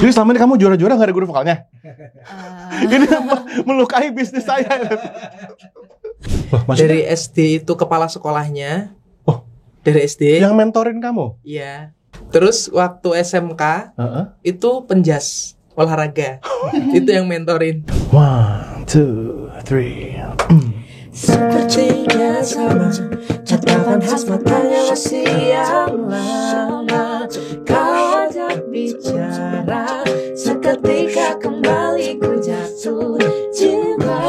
Jadi selama ini kamu juara-juara gak ada guru vokalnya? Ini melukai bisnis saya. Wah, Dari SD itu kepala sekolahnya. Oh, dari SD. Yang mentorin kamu? Iya. Terus waktu SMK itu penjas olahraga. Itu yang mentorin. 1, 2, 3. Sepertinya sama catatan khas matanya masih yang lama. Kau ajak bicara, seketika kembali ku jatuh cinta.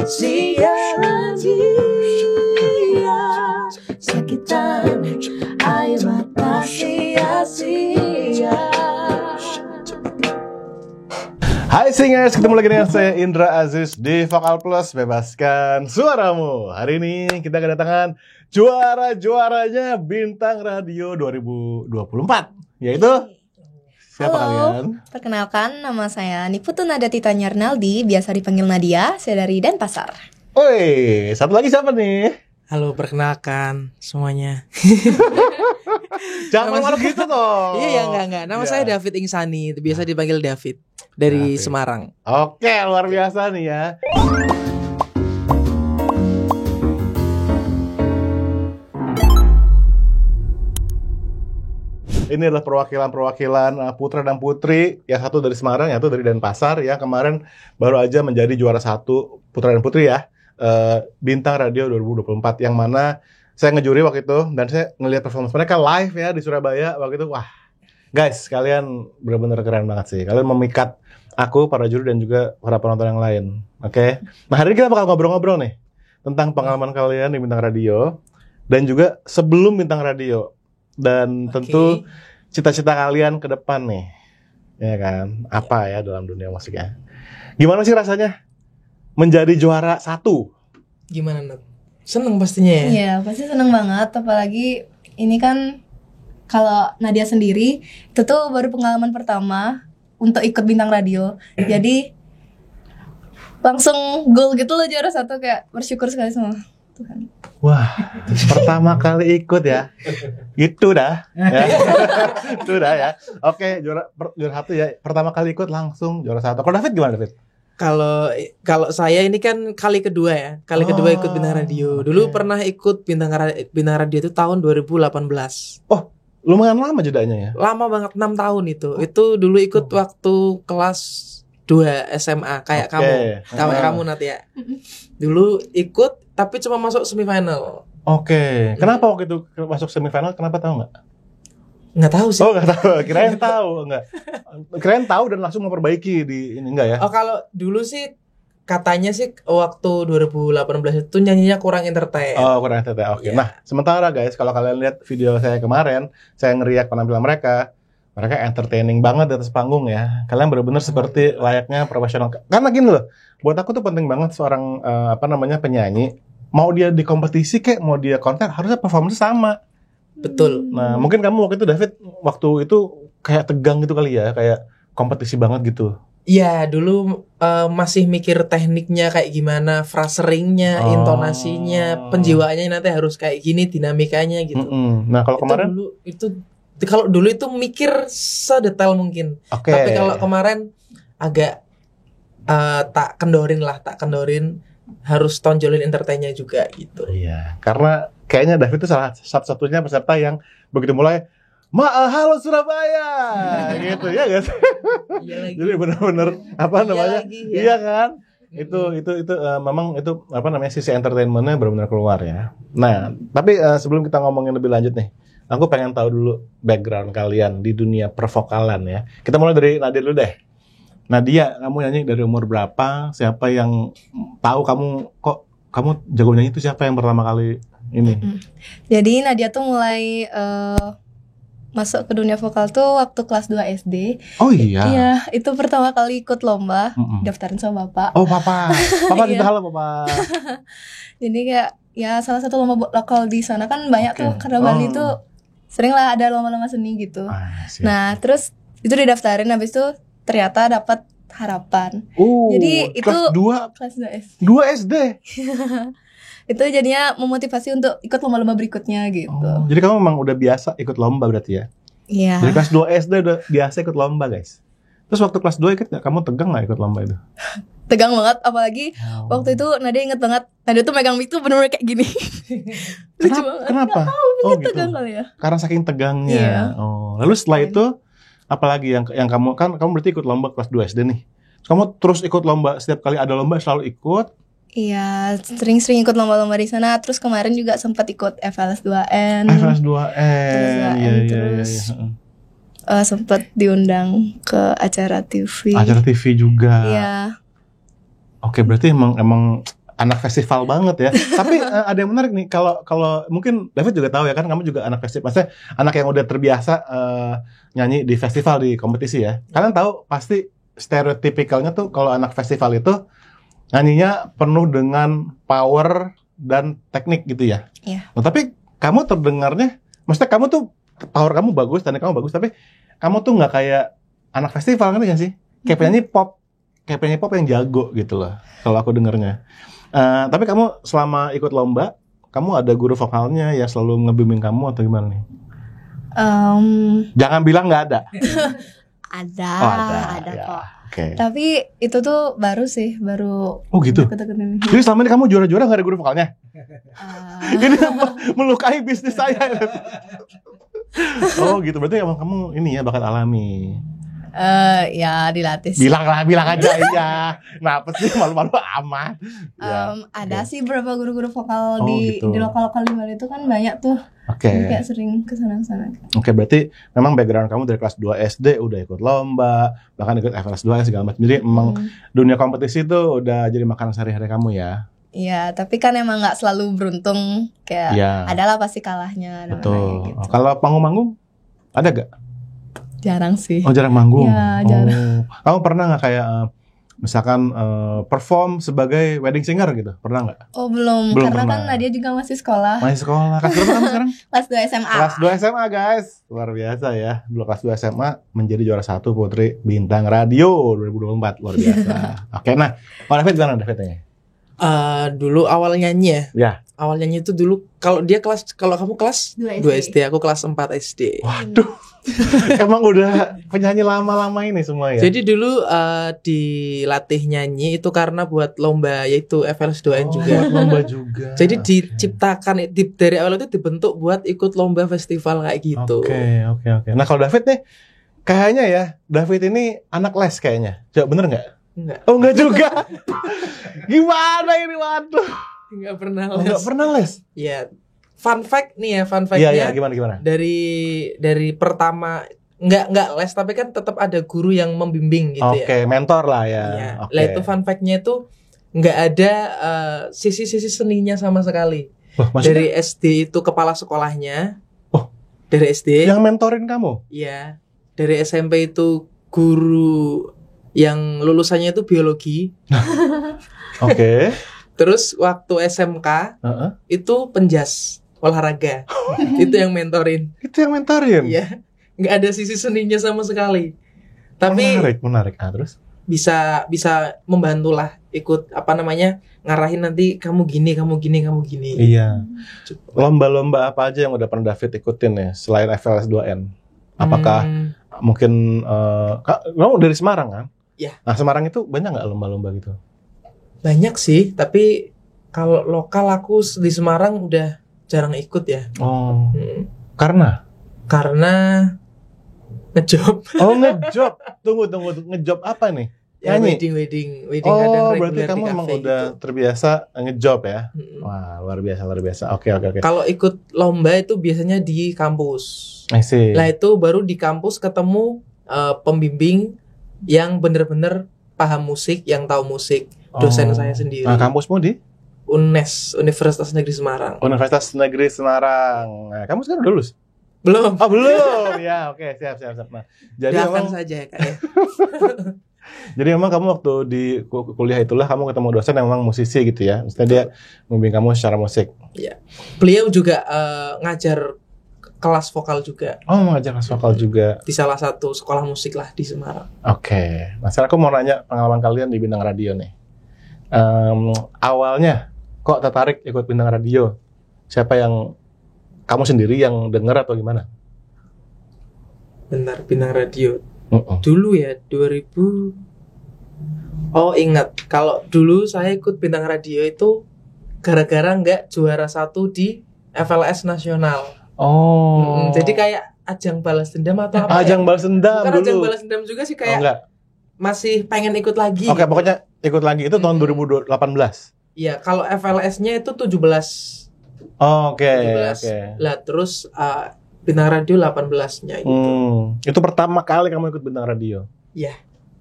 Siaran dia, sakitan air mata sia-sia. Hai Singers, ketemu lagi dengan saya Indra Aziz di Vokal Plus, bebaskan suaramu. Hari ini kita kedatangan juara-juaranya Bintang Radio 2024, yaitu siapa kalian? Perkenalkan, nama saya Niputu Nadatita Nyarnaldi, biasa dipanggil Nadia, saya dari Denpasar. Oi, satu lagi siapa nih? Halo, perkenalkan semuanya. Jangan malu gitu dong. Iya, enggak. Nama saya David Ingsani, biasa dipanggil David dari Semarang. Oke, luar biasa nih ya. Ini adalah perwakilan putra dan putri, yang satu dari Semarang, yang satu dari Denpasar, ya kemarin baru aja menjadi juara 1 putra dan putri ya, Bintang Radio 2024, yang mana saya ngejuri waktu itu dan saya ngelihat performance mereka live ya di Surabaya waktu itu. Wah, guys, kalian benar-benar keren banget sih. Kalian memikat aku, para juri dan juga para penonton yang lain. Oke. Nah, hari ini kita bakal ngobrol-ngobrol nih tentang pengalaman kalian di Bintang Radio dan juga sebelum Bintang Radio. Dan tentu cita-cita kalian ke depan nih, ya kan? Apa ya dalam dunia musiknya? Gimana sih rasanya menjadi juara 1? Gimana, Nat? Seneng pastinya ya? Iya, pasti seneng banget, apalagi ini kan kalau Nadia sendiri itu tuh baru pengalaman pertama untuk ikut Bintang Radio. Jadi langsung goal gitu loh, juara 1, kayak bersyukur sekali sama Tuhan. Wah, pertama kali ikut ya. Itu dah. Ya. Itu dah ya. Oke, juara 1 ya. Pertama kali ikut langsung juara 1. Kalau David gimana, David? Kalau saya ini kan kali kedua ya. Kali kedua ikut Bintang Radio. Dulu pernah ikut Bintang Radio itu tahun 2018. Oh, lumayan lama jedanya ya. Lama banget, 6 tahun itu. Itu dulu ikut waktu kelas 2 SMA kayak kamu Nat ya. Dulu ikut tapi cuma masuk semifinal. Oke. Kenapa waktu itu masuk semifinal? Kenapa, tahu nggak? Nggak tahu sih. Oh, nggak tahu. Kirain tahu, enggak. Kirain tahu dan langsung memperbaiki di ini, enggak ya? Oh, kalau dulu sih katanya sih waktu 2018 itu nyanyinya kurang entertain. Oh, kurang entertain. Oke. Yeah. Nah, sementara guys, kalau kalian lihat video saya kemarin, saya ngeriak penampilan mereka entertaining banget di atas panggung ya. Kalian benar-benar seperti layaknya profesional. Karena gini loh, buat aku tuh penting banget seorang penyanyi, mau dia di kompetisi kayak mau dia konser, harusnya performance sama. Betul. Nah, mungkin kamu waktu itu, David, waktu itu kayak tegang gitu kali ya, kayak kompetisi banget gitu. Iya, dulu masih mikir tekniknya kayak gimana, phrasingnya, intonasinya, penjiwaannya nanti harus kayak gini, dinamikanya gitu. Nah, kalau kemarin kalau dulu itu mikir sedetail mungkin. Tapi kalau kemarin agak tak kendorin, harus tonjolin entertainnya juga gitu. Iya, karena kayaknya David itu salah satu-satunya peserta yang begitu mulai halo Surabaya gitu ya guys. Iya lagi. Jadi benar-benar iya kan? Itu memang itu sisi entertainmentnya benar-benar keluar ya. Nah, tapi sebelum kita ngomongin lebih lanjut nih, aku pengen tahu dulu background kalian di dunia pervokalan ya. Kita mulai dari Nadia dulu deh. Nadia, kamu nyanyi dari umur berapa? Siapa yang tahu kamu jago nyanyi itu, siapa yang pertama kali ini? Jadi Nadia tuh mulai masuk ke dunia vokal tuh waktu kelas 2 SD. Oh iya? Iya, itu pertama kali ikut lomba, daftarin sama bapak. Oh, papa juga, halo papa. Jadi kayak ya salah satu lomba lokal di sana kan banyak tuh, karena Bali tuh sering lah ada lomba-lomba seni gitu. Nah, terus itu didaftarin, habis itu ternyata dapat harapan. Jadi itu kelas 2 SD. Itu jadinya memotivasi untuk ikut lomba-lomba berikutnya gitu. Jadi kamu memang udah biasa ikut lomba berarti ya? Iya. Dari kelas 2 SD udah biasa ikut lomba, guys. Terus waktu kelas 2 ikut nggak? Kamu tegang nggak ikut lomba itu? Tegang banget, apalagi waktu itu Nadia inget banget. Nadia tuh megang mic tuh bener-bener kayak gini. Lucu banget. Kenapa? Mungkin tegang kali ya. Karena saking tegangnya. Iya. Oh, lalu setelah itu apalagi yang kamu berarti ikut lomba kelas 2 SD nih. Kamu terus ikut lomba, setiap kali ada lomba selalu ikut? Iya, sering-sering ikut lomba-lomba di sana. Terus kemarin juga sempat ikut FLS 2N. FLS 2N. Iya. Terus sempat diundang ke acara TV. Acara TV juga. Iya. Oke, berarti emang anak festival banget ya. Tapi ada yang menarik nih, kalau mungkin David juga tahu ya kan, kamu juga anak festival. Maksudnya anak yang udah terbiasa nyanyi di festival, di kompetisi ya. Kalian tahu pasti stereotipikalnya tuh kalau anak festival itu nyanyinya penuh dengan power dan teknik gitu ya. Iya. Nah, tapi kamu terdengarnya, maksudnya kamu tuh power kamu bagus, teknik kamu bagus, tapi kamu tuh nggak kayak anak festival kan ya sih? Kayak penyanyi pop yang jago gitu loh. Kalau aku dengarnya. Tapi kamu selama ikut lomba, kamu ada guru vokalnya yang selalu ngebimbing kamu atau gimana nih? Jangan bilang nggak ada. Ada ya. kok. Okay. Tapi itu tuh baru Oh gitu. deket-deket ini. Jadi selama ini kamu juara-juara nggak ada guru vokalnya? Ini melukai bisnis saya. Oh gitu, berarti emang kamu ini ya bakat alami. Ya dilatih sih. Bilang aja iya. Kenapa sih malu-malu amat? Ada sih beberapa guru-guru vokal di gitu. lokal-lokal di Bali itu kan banyak tuh. Oke. Kayak sering kesana-kesana. Oke, berarti memang background kamu dari kelas 2 SD udah ikut lomba, bahkan ikut FLS 2 segala macam. Jadi memang dunia kompetisi itu udah jadi makanan sehari-hari kamu ya. Iya, tapi kan emang nggak selalu beruntung. Kayak adalah pasti kalahnya. Betul. Gitu. Kalau panggung-manggung ada gak? Jarang sih. Oh, jarang manggung. Ya, jarang. Kamu pernah nggak kayak misalkan perform sebagai wedding singer gitu? Pernah nggak? Oh, belum karena pernah. kan Nadia juga masih sekolah. Masih sekolah. Kelas berapa kamu sekarang? Kelas 2 SMA. Kelas 2 SMA, guys. Luar biasa ya. Dulu kelas 2 SMA menjadi juara 1 Putri Bintang Radio 2024. Luar biasa. Oke, nah, kalau David gimana Davidnya? Dulu awal nyanyi ya. Ya. Awal nyanyi itu dulu kalau kamu kelas 2 SD, aku kelas 4 SD. Waduh. Emang udah penyanyi lama-lama ini semua ya? Jadi dulu dilatih nyanyi itu karena buat lomba, yaitu FLS 2N juga. Buat lomba juga. Jadi diciptakan dari awal itu dibentuk buat ikut lomba festival kayak gitu. Oke. Nah kalau David nih, kayaknya ya David ini anak les kayaknya. Coba bener nggak? Enggak. Oh enggak juga. Gimana ini, waduh? Enggak pernah les. Enggak pernah les? Iya. Fun fact-nya. Iya, gimana? Dari pertama enggak les, tapi kan tetap ada guru yang membimbing gitu ya. Oke, mentor lah ya. Iya. Oke. Lah itu fun fact-nya itu enggak ada sisi-sisi seninya sama sekali. Wah, maksudnya? Dari SD itu kepala sekolahnya. Oh. Dari SD. Yang mentorin kamu? Iya. Dari SMP itu guru yang lulusannya itu biologi. Oke. Terus waktu SMK itu penjas olahraga. Itu yang mentorin. Itu yang mentorin? Iya. Nggak ada sisi seninya sama sekali. Tapi menarik. Terus bisa membantu lah, ikut ngarahin nanti kamu gini. Iya. Lomba-lomba apa aja yang udah pernah David ikutin ya selain FLS 2N? Apakah mungkin kamu dari Semarang kan? Iya. Nah, Semarang itu banyak nggak lomba-lomba gitu? Banyak sih, tapi kalau lokal aku di Semarang udah jarang ikut ya. Oh. Karena ngejob. Oh, ngejob. Tunggu. Ngejob apa nih? Ya, wedding Oh, berarti kamu memang udah terbiasa ngejob ya? Wah, luar biasa. Oke. Kalau ikut lomba itu biasanya di kampus. I see. Lah itu baru di kampus ketemu pembimbing yang bener-bener paham musik, yang tahu musik. Dosen saya sendiri. Nah, kampusmu di? Universitas Negeri Semarang. Universitas Negeri Semarang. Nah, kamu sekarang udah lulus? Belum. Oh, belum. Ya, oke, siap. Nah, jadi doakan saja Kak. Jadi memang kamu waktu di kuliah itulah kamu ketemu dosen yang memang musisi gitu ya. Maksudnya dia membimbing kamu secara musik. Iya. Beliau juga ngajar kelas vokal juga. Oh, ngajar kelas vokal juga. Di salah satu sekolah musik lah di Semarang. Oke. Nah, sekarang aku mau nanya pengalaman kalian di Bintang Radio nih. Awalnya kok tertarik ikut Bintang Radio? Siapa yang kamu sendiri yang denger atau gimana? Bentar, bintang radio. Dulu ya 2000. Oh ingat, kalau dulu saya ikut bintang radio itu gara-gara nggak juara 1 di FLS nasional. Jadi kayak ajang balas dendam atau apa? Ajang balas dendam Bukan dulu. ajang balas dendam juga sih, kayak masih pengen ikut lagi. Oke, pokoknya ikut lagi itu tahun 2018. Iya, kalau FLS-nya itu 17. Oke. Lah terus bintang radio 18-nya gitu. Itu pertama kali kamu ikut bintang radio? Iya.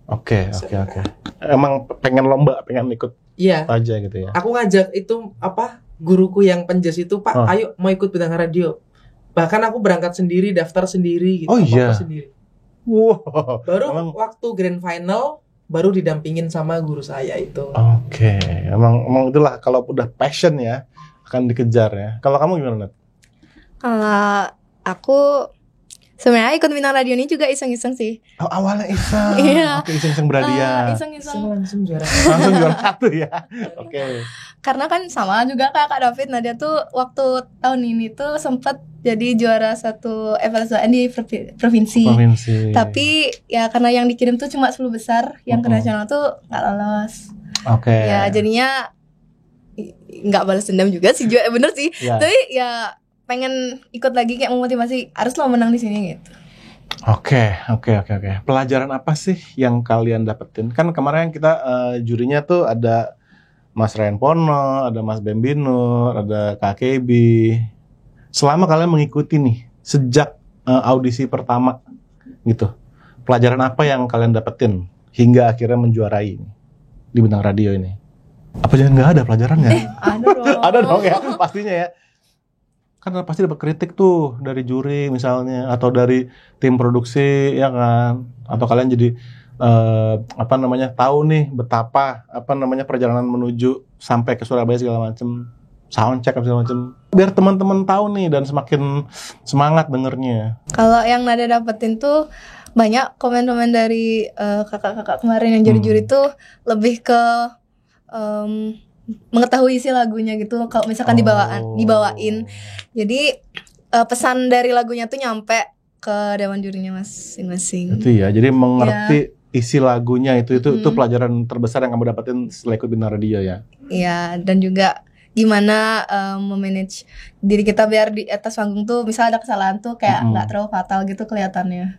Oke. Emang pengen lomba, pengen ikut aja gitu ya? Aku ngajak itu guruku yang penjas itu, Pak, ayo mau ikut bintang radio. Bahkan aku berangkat sendiri, daftar sendiri gitu. Oh iya? Sendiri. Wow. Baru waktu grand final, baru didampingin sama guru saya itu. Oke. Emang itulah kalau udah passion ya, akan dikejar ya. Kalau kamu gimana, Nat? Kalau aku sebenarnya ikut bintang radio ini juga iseng-iseng sih. Oh, awalnya iseng. Iya. Oke, iseng-iseng berhadiah. Iseng-iseng. Langsung juara. Langsung juara 1 ya. Oke. Karena kan sama juga kayak Kak David, Nadia tuh waktu tahun ini tuh sempat jadi juara 1 FLS di provinsi. Tapi ya karena yang dikirim tuh cuma 10 besar, yang ke nasional tuh nggak lolos. Oke. Ya jadinya nggak balas dendam juga sih, bener sih. Tapi ya pengen ikut lagi, kayak memotivasi harus lo menang di sini gitu. Oke. Pelajaran apa sih yang kalian dapetin? Kan kemarin kita jurinya tuh ada Mas Ryan Pono, ada Mas Bembino, ada KKB. Selama kalian mengikuti nih sejak audisi pertama gitu, pelajaran apa yang kalian dapetin hingga akhirnya menjuarai di bintang radio ini? Apa jangan nggak ada pelajarannya? Ada dong. Ada dong ya, pastinya ya. Kan pasti dapat kritik tuh dari juri misalnya, atau dari tim produksi ya kan, atau kalian jadi tahu nih betapa perjalanan menuju sampai ke Surabaya segala macam, soundcheck segala macam, biar teman-teman tahu nih dan semakin semangat dengernya. Kalau yang Nada dapetin tuh banyak komen-komen dari kakak-kakak kemarin yang juri-juri tuh lebih ke mengetahui isi lagunya gitu. Kalau misalkan dibawain, jadi pesan dari lagunya tuh nyampe ke dewan jurinya masing-masing. Itu ya, jadi mengerti isi lagunya itu pelajaran terbesar yang kamu dapetin setelah ikut bintang radio ya. Iya, dan juga gimana memanage diri kita biar di atas panggung tuh misal ada kesalahan tuh kayak nggak terlalu fatal gitu kelihatannya.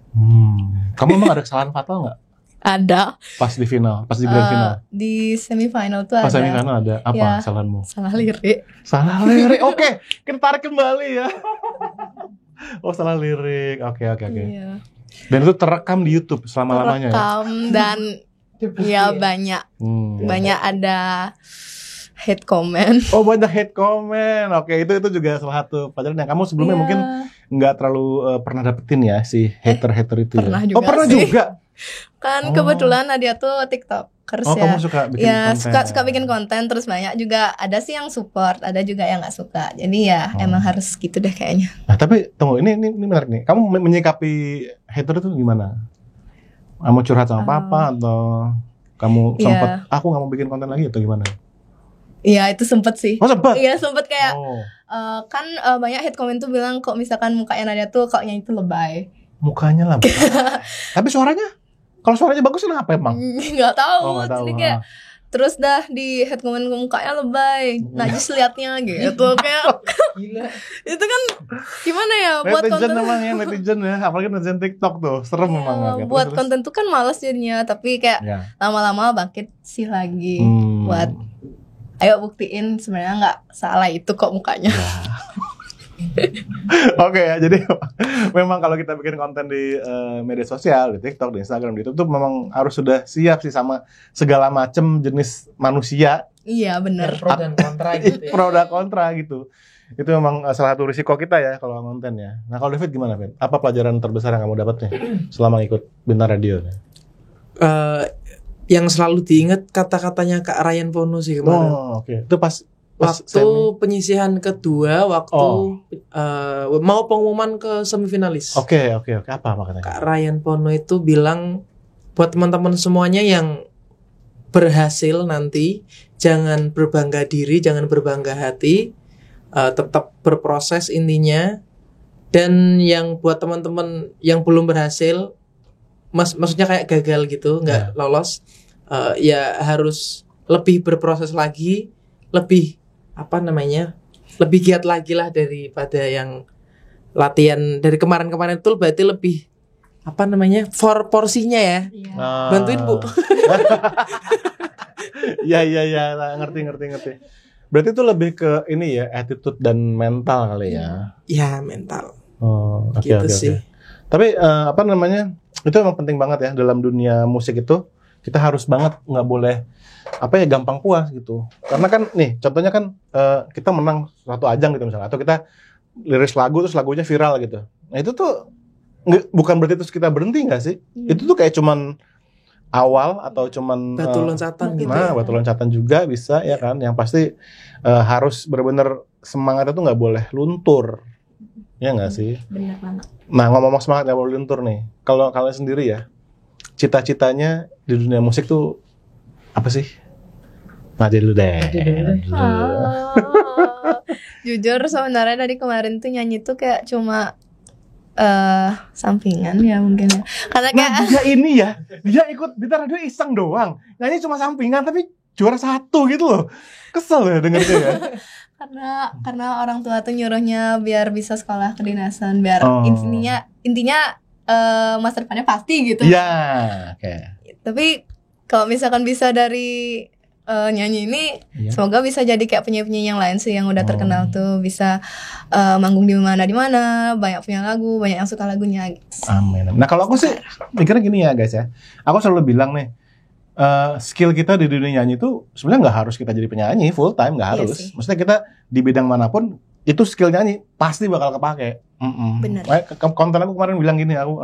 Kamu emang ada kesalahan fatal nggak? Ada. Pas di final, pas di grand final. Di semifinal tuh pas ada. Pas semifinal ada. Apa kesalahanmu? Salah lirik. Salah lirik. Oke, kita tarik kembali ya. Oh, salah lirik. Oke. Iya. Dan itu terekam di YouTube selama-lamanya ya? Terekam dan ya banyak. Banyak ada hate comment. Oh, banyak hate comment. Oke, itu juga salah satu pelajaran yang kamu sebelumnya mungkin nggak terlalu pernah dapetin ya, si hater-hater itu pernah ya? Juga pernah sih. juga? Kan kebetulan Nadia tuh TikTokers ya. Kamu suka bikin konten? Suka bikin konten, terus banyak juga ada sih yang support, ada juga yang nggak suka. Jadi ya emang harus gitu deh kayaknya. Nah, tapi tunggu, ini menarik nih. Kamu menyikapi hater itu gimana? Kamu curhat sama papa atau kamu sempat aku nggak mau bikin konten lagi atau gimana? Iya, itu sempet sih. Oh, sempet? Iya, sempet kayak kan banyak hate comment tuh bilang kok misalkan mukanya Nadia tuh koknya itu lebay. Mukanya lebay. Tapi suaranya? Kalau suaranya bagus kenapa emang? Nggak tahu. Nggak tahu. Jadi kayak terus dah di head comment mukanya lebay, najis liatnya gitu kayak. Gila. Itu kan gimana ya buat konten namanya netizen ya, apalagi netizen TikTok tuh serem memang. Buat konten tuh kan malas jadinya, tapi kayak lama-lama bangkit sih lagi buat ayo buktiin sebenarnya nggak salah itu kok mukanya. Oke ya, jadi memang kalau kita bikin konten di media sosial, di TikTok, di Instagram, di YouTube tuh memang harus sudah siap sih sama segala macam jenis manusia. Iya benar. Pro dan kontra gitu ya. Pro dan kontra gitu. Itu memang salah satu risiko kita ya kalau konten ya. Nah kalau David gimana, David? Apa pelajaran terbesar yang kamu dapat nih selama ikut bintang radio? Yang selalu diingat kata-katanya Kak Ryan Pono sih kemarin. Oh, oke. Itu pas waktu penyisihan kedua, waktu mau pengumuman ke semifinalis. Oke. Apa katanya? Kak Ryan Pono itu bilang buat teman-teman semuanya yang berhasil nanti, jangan berbangga diri, jangan berbangga hati, tetap berproses intinya. Dan yang buat teman-teman yang belum berhasil, maksudnya kayak gagal gitu, nggak lolos, ya harus lebih berproses lagi, lebih lebih giat lagi lah daripada yang latihan dari kemarin-kemarin itu. Berarti lebih porsinya ya. Bantuin Bu. Ya, ngerti. Berarti itu lebih ke ini ya, attitude dan mental kali ya. Ya, mental. Oh, oke. Sih. Tapi itu emang penting banget ya dalam dunia musik itu. Kita harus banget, nggak boleh gampang puas gitu. Karena kan nih, contohnya kan kita menang suatu ajang gitu misalnya, atau kita liris lagu terus lagunya viral gitu. Nah itu tuh bukan berarti terus kita berhenti nggak sih? Itu tuh kayak cuman awal atau cuman batu loncatan gitu. Nah, batu loncatan juga bisa ya kan. Yang pasti harus benar-benar semangatnya tuh nggak boleh luntur. Ya nggak sih? Benar banget. Nah, ngomong semangat nggak boleh luntur nih. Kalau kalian sendiri ya, cita-citanya di dunia musik tuh apa sih? Nadi dulu deh. Jujur sebenarnya dari kemarin tuh nyanyi tuh kayak cuma sampingan ya mungkin ya. Karena kayak dia ikut Bintang Radio iseng doang. Nyanyi cuma sampingan tapi juara 1 gitu loh. Kesel ya dengernya ya. karena orang tua tuh nyuruhnya biar bisa sekolah kedinasan, biar intinya masa depannya pasti gitu. Iya, oke. Tapi kalau misalkan bisa dari nyanyi ini, semoga bisa jadi kayak penyanyi yang lain sih yang udah terkenal tuh, bisa manggung di mana, banyak punya lagu, banyak yang suka lagunya gitu. Amin. Nah kalau aku sih mikirnya gini ya guys ya, aku selalu bilang nih, skill kita di dunia nyanyi itu sebenarnya nggak harus kita jadi penyanyi full time, nggak harus. Maksudnya kita di bidang manapun itu skill nyanyi pasti bakal kepake. Bener. Konten aku kemarin bilang gini, aku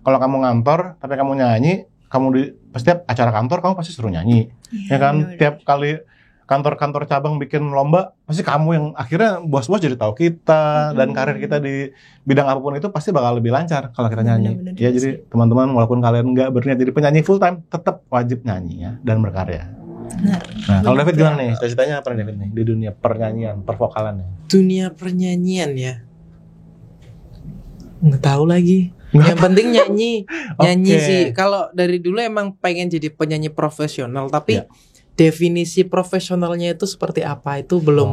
kalau kamu ngantor tapi kamu nyanyi, kamu di setiap acara kantor kamu pasti suruh nyanyi, ya kan? Tiap kali kantor-kantor cabang bikin lomba, pasti kamu yang akhirnya bos-bos jadi tahu kita, dan karir kita di bidang apapun itu pasti bakal lebih lancar kalau kita nyanyi. Bener, Ya jadi teman-teman walaupun kalian nggak berniat jadi penyanyi full time, tetap wajib nyanyi ya dan berkarya. Benar. Nah kalau David gimana nih? Cita-citanya apa nih David nih di dunia pernyanyian, pervokalan? Dunia pernyanyian ya? Nggak tahu lagi. Yang penting nyanyi sih. Kalau dari dulu emang pengen jadi penyanyi profesional, tapi definisi profesionalnya itu seperti apa itu belum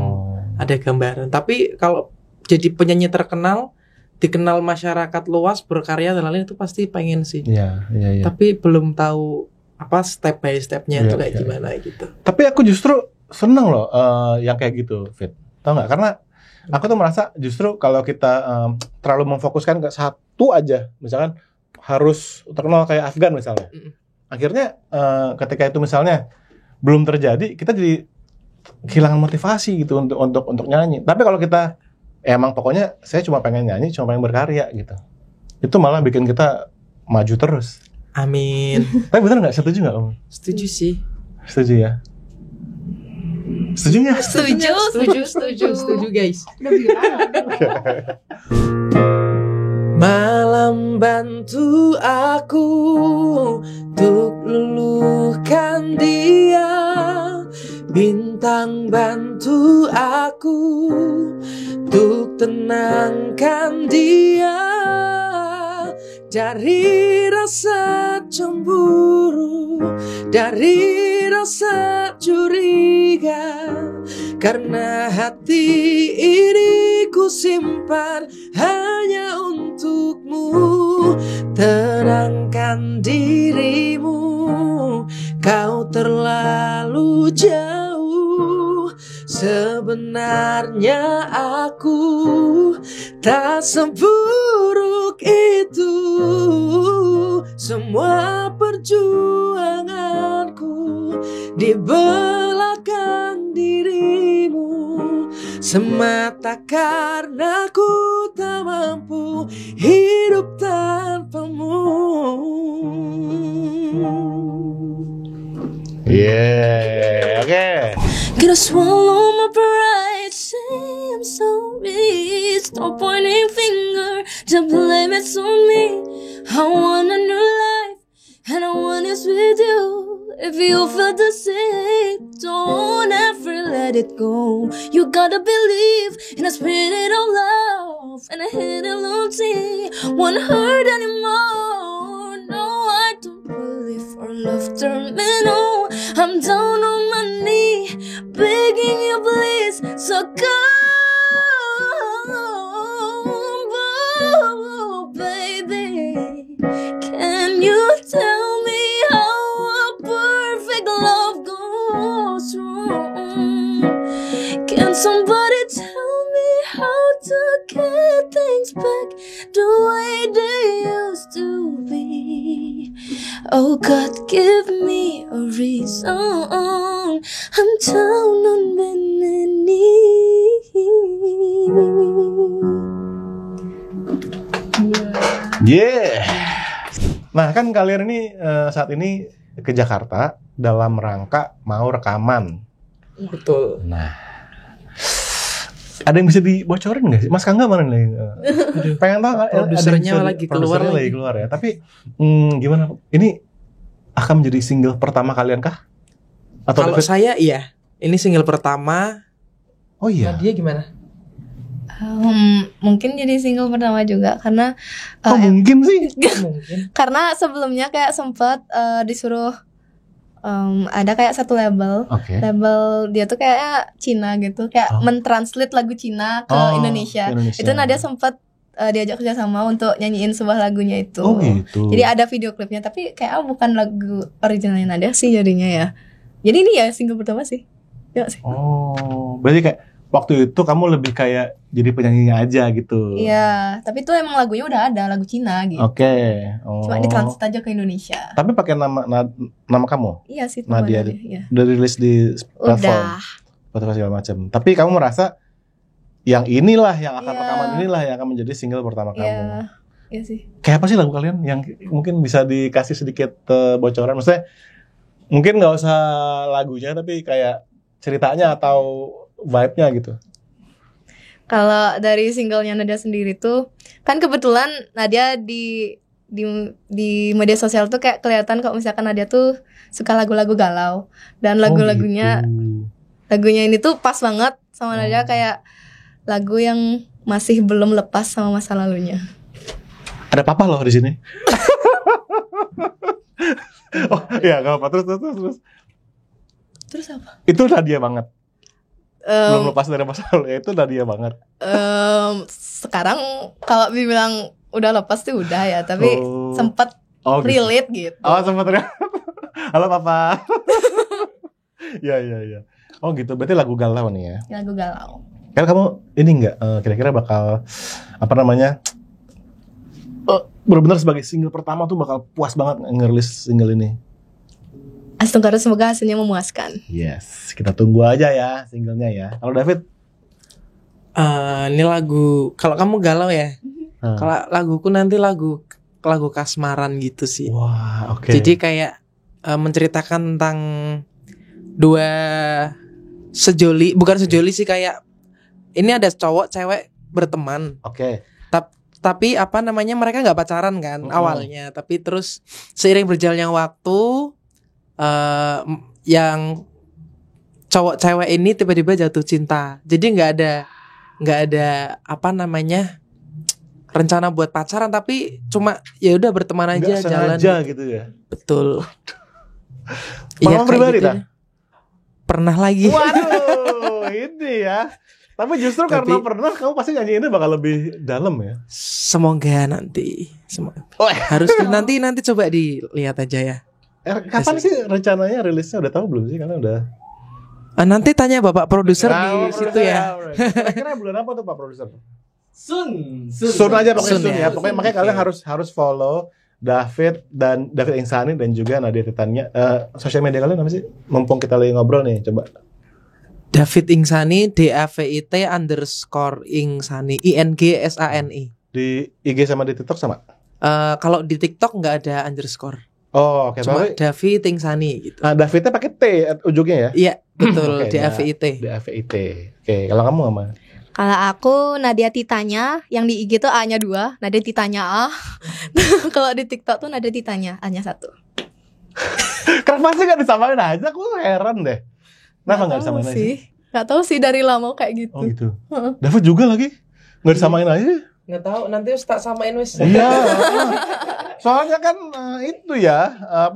ada gambaran. Tapi kalau jadi penyanyi terkenal, dikenal masyarakat luas, berkarya dan lain-lain itu pasti pengen sih. Iya. Tapi belum tahu apa step by stepnya itu kayak gimana gitu. Tapi aku justru seneng loh yang kayak gitu, Fit. Tahu nggak? Karena aku tuh merasa justru kalau kita terlalu memfokuskan ke satu aja, misalkan harus terkenal kayak Afgan misalnya, akhirnya ketika itu misalnya belum terjadi, kita jadi kehilangan motivasi gitu untuk nyanyi. Tapi kalau kita emang pokoknya saya cuma pengen nyanyi, cuma pengen berkarya gitu, itu malah bikin kita maju terus. Amin. Tapi bener nggak? Setuju nggak Om? Setuju sih. Setuju ya. Setuju nggak? Setuju guys. Malam bantu aku untuk luluhkan dia, bintang bantu aku untuk tenangkan dia dari rasa cemburu, dari rasa curiga, karena hati ini ku simpan hanya untukmu. Tenangkan dirimu, kau terlalu jauh. Sebenarnya aku tak seburuk itu. Semua perjuanganku di belakang dirimu, semata karena ku tak mampu hidup tanpamu. Oke. Gonna swallow my pride, say I'm sorry. Stop pointing finger, just blame it on me. I want a new life, and I want it with you. If you feel the same, don't ever let it go. You gotta believe in a spirit of love. myself and I hit a low tea. Won't hurt anymore. No, I don't believe our love terminal. I'm down on my knee, begging you please, so come, oh, baby. Can you tell me how a perfect love goes wrong? Can somebody tell me how to get things back the way they used to be? Oh God, give me a reason. I'm down on bended knee. Yeah. Nah kan kalian ini saat ini ke Jakarta dalam rangka mau rekaman. Betul. Nah, ada yang bisa dibocorin nggak sih? Mas Kangga mana nih? Pengen tahu. Produsernya lagi keluar ya. Tapi gimana? Ini akan menjadi single pertama kalian kah? Atau kalau saya iya, ini single pertama. Oh iya. Dia gimana? Mungkin jadi single pertama juga karena mungkin sih. Mungkin. Karena sebelumnya kayak sempat disuruh ada kayak satu label, label dia tuh kayak Cina gitu, kayak mentranslate lagu Cina ke Indonesia. Itu Nadia sempat diajak kerjasama untuk nyanyiin sebuah lagunya itu. Oh gitu. Jadi ada video klipnya, tapi kayak bukan lagu originalnya Nadia sih jadinya ya. Jadi ini ya single pertama sih. Ya sih. Oh, berarti kayak waktu itu kamu lebih kayak jadi penyanyinya aja gitu. Iya, tapi itu emang lagunya udah ada, lagu Cina gitu. Oke. Oh. Cuma ditranslate aja ke Indonesia. Tapi pakai nama kamu? Iya sih, Nadia. Ya. Udah rilis di platform. Spotify segala macam. Tapi kamu merasa yang inilah yang akan rekaman inilah yang akan menjadi single pertama kamu. Iya sih. Kayak apa sih lagu kalian yang mungkin bisa dikasih sedikit bocoran? Maksudnya mungkin nggak usah lagunya tapi kayak ceritanya atau vibe-nya gitu. Kalau dari singlenya Nadia sendiri tuh kan kebetulan Nadia di media sosial tuh kayak kelihatan kalau misalkan Nadia tuh suka lagu-lagu galau dan lagunya ini tuh pas banget sama Nadia, kayak lagu yang masih belum lepas sama masa lalunya. Ada papa loh di sini. Oh iya, nggak apa. Terus apa? Itu Nadia banget. Belum lepas dari masa lalu, itu Nadia banget. Sekarang kalau dibilang udah lepas tuh udah ya, tapi sempat relate gitu. Oh sempat relate. Halo papa. Ya. Oh gitu, berarti lagu galau nih ya? Lagu galau. Kan kamu ini nggak kira-kira bakal apa namanya? Benar-benar sebagai single pertama tuh bakal puas banget ngerilis single ini. Astagfirullah, semoga hasilnya memuaskan. Yes, kita tunggu aja ya singlenya ya. Kalau David? Ini lagu, kalau kamu galau ya. Kalau laguku nanti lagu kasmaran gitu sih. Wah, oke. Jadi kayak menceritakan tentang dua bukan sejoli sih, kayak ini ada cowok cewek berteman. Oke. Tapi apa namanya, mereka nggak pacaran kan awalnya, tapi terus seiring berjalannya waktu yang cowok cewek ini tiba-tiba jatuh cinta. Jadi nggak ada apa namanya rencana buat pacaran, tapi cuma ya udah berteman aja, jalan gitu ya. Betul. Pengalaman pribadi gitu. Pernah lagi. Waduh, ini ya. Tapi justru karena pernah, kamu pasti nyanyi ini bakal lebih dalam ya. Semoga nanti. Harus nanti coba dilihat aja ya. Kapan sih rencananya rilisnya, udah tahu belum sih? Karena udah. Nanti tanya Bapak produser di situ ya. Kira-kira bulan apa tuh Pak produser? Soon aja pokoknya soon ya. Pokoknya makanya kalian harus follow David Insani dan juga Nadia Titania. Sosial media kalian apa sih? Mumpung kita lagi ngobrol nih, coba. David Insani, DAVIT_Insani, INGSANI. Di IG sama di TikTok sama? Kalau di TikTok nggak ada underscore. Oh, oke. Cuma David Insani gitu. Davidnya pakai T ujungnya ya? Iya, betul. DAVIT. DAVIT. Oke, kalau kamu apa? Kalau aku Nadia Titanya, yang di IG tuh A-nya 2, Nadia Titanya A. Kalau di TikTok tuh Nadia Titanya A-nya 1. Kenapa sih gak disamain aja? Aku heran deh. Kenapa gak disamain aja? Gak tahu sih, dari lama kayak gitu. Oh gitu. David juga lagi? Gak disamain aja? Nggak tahu, nanti wis tak samain wis. Iya. Soalnya kan itu ya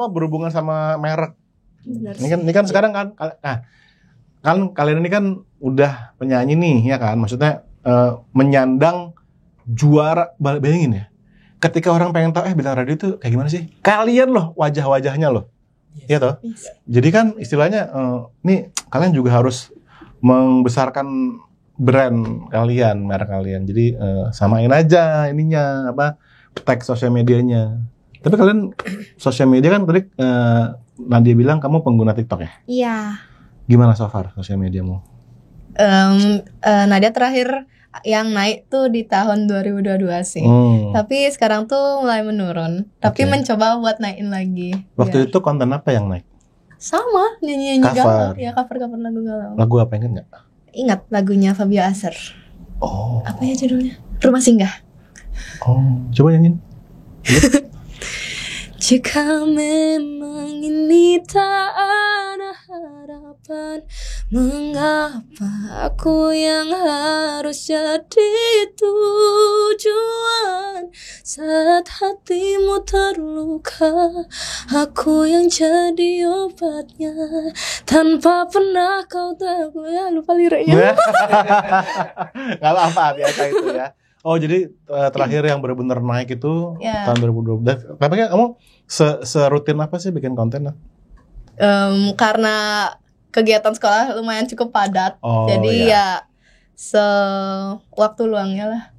berhubungan sama merek. Benar Ini kan sekarang kan kalian ini kan udah penyanyi nih ya kan, maksudnya menyandang juara. Bayangin ya, ketika orang pengen tahu bintang radio itu kayak gimana sih, kalian loh wajah-wajahnya loh. Iya toh. Jadi kan istilahnya nih kalian juga harus membesarkan brand kalian, merek kalian. Jadi samain aja ininya tag sosial medianya. Tapi kalian sosial media kan tadi Nadia bilang kamu pengguna TikTok ya? Iya. Gimana so far sosial mediamu? Nadia terakhir yang naik tuh di tahun 2022 sih. Tapi sekarang tuh mulai menurun. Tapi mencoba buat naikin lagi. Waktu itu konten apa yang naik? Sama, nyanyi galau. Ya cover lagu galau. Lagu apa, ingat nggak? Ingat lagunya Fabio Acer. Oh. Apa ya judulnya? Rumah Singgah. Oh, coba nyanyiin. Jika memang ini tak ada harapan, mengapa aku yang harus jadi tujuan? Saat hatimu terluka, aku yang jadi obatnya. Tanpa pernah kau tahu. Ya lupa liriknya. Gak apa-apa, biasa itu ya. Oh jadi terakhir yang benar-benar naik itu tahun 2012. Tapi kamu serutin apa sih bikin konten? Karena kegiatan sekolah lumayan cukup padat, jadi ya sewaktu luangnya lah.